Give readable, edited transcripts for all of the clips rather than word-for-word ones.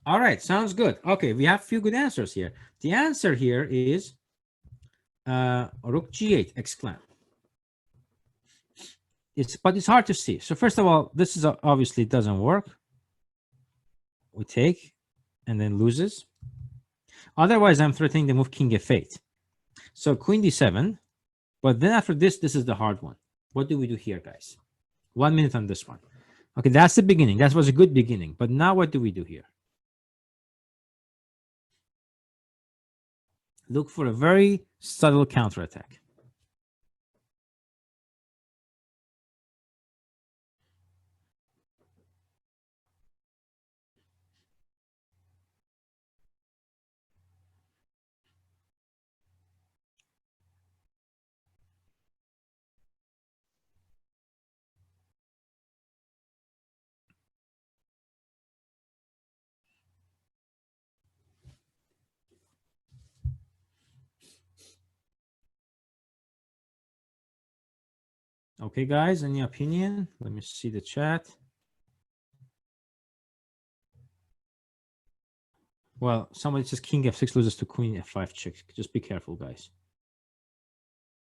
All right, sounds good. Okay, we have a few good answers here. The answer here is rook g8 exclam. But it's hard to see. So first of all, this is obviously doesn't work. We take and then loses. Otherwise, I'm threatening the move king f8. So queen d7. But then after this is the hard one. What do we do here, guys? 1 minute on this one. Okay, that's the beginning. That was a good beginning. But now what do we do here? Look for a very subtle counterattack. Okay, guys, any opinion? Let me see the chat. Well, somebody says king f6 loses to queen f5 check. Just be careful, guys.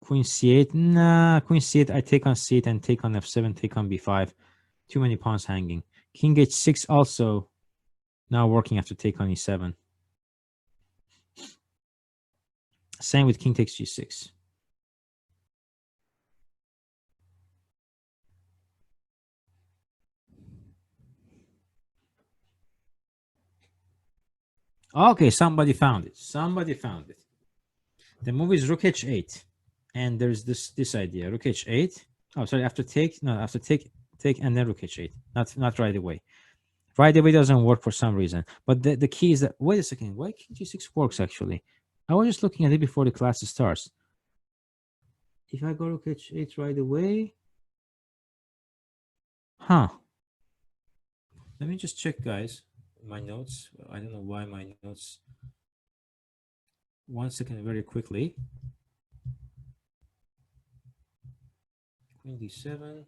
Queen c8. Nah, queen c8. I take on c8 and take on f7, take on b5. Too many pawns hanging. King h6 also now working after take on e7. Same with king takes g6. Okay, somebody found it. Somebody found it. The move is rook h8. And there's this idea. Rook h8. Oh, sorry, after take. No, after take and then rook h8. Not right away. Right away doesn't work for some reason. But the key is that, wait a second, why king g6 works actually? I was just looking at it before the class starts. If I go rook h8 right away. Huh. Let me just check, guys, my notes. I don't know why my notes. 1 second, very quickly. Queen d7.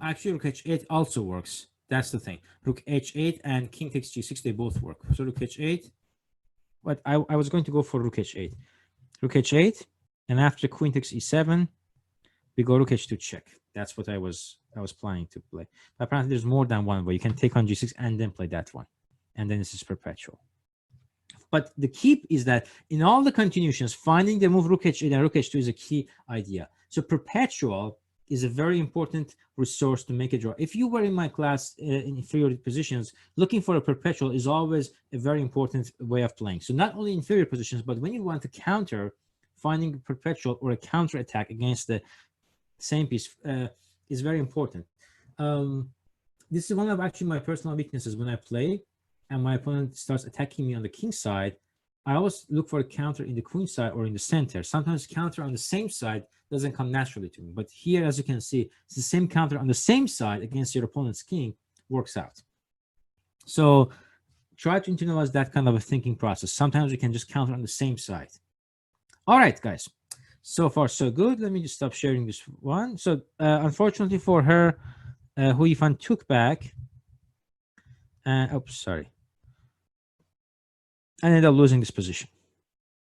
Actually, rook h8 also works. That's the thing. Rook h8 and king takes g6, they both work. So rook h8. But I was going to go for rook h8. Rook h8, and after queen takes e7, we go rook h2 check. That's what I was planning to play. But apparently, there's more than one way. You can take on g6 and then play that one, and then this is perpetual. But the key is that in all the continuations, finding the move rook h8 and rook h2 is a key idea. So perpetual is a very important resource to make a draw. If you were in my class in inferior positions, looking for a perpetual is always a very important way of playing. So not only inferior positions, but when you want to counter, finding a perpetual or a counter attack against the same piece is very important. This is one of actually my personal weaknesses when I play and my opponent starts attacking me on the king side. I always look for a counter in the queen side or in the center. Sometimes counter on the same side doesn't come naturally to me. But here, as you can see, it's the same counter on the same side against your opponent's king works out. So try to internalize that kind of a thinking process. Sometimes we can just counter on the same side. All right, guys. So far, so good. Let me just stop sharing this one. So unfortunately for her, Hu Yifan took back. Oops, sorry. I ended up losing this position.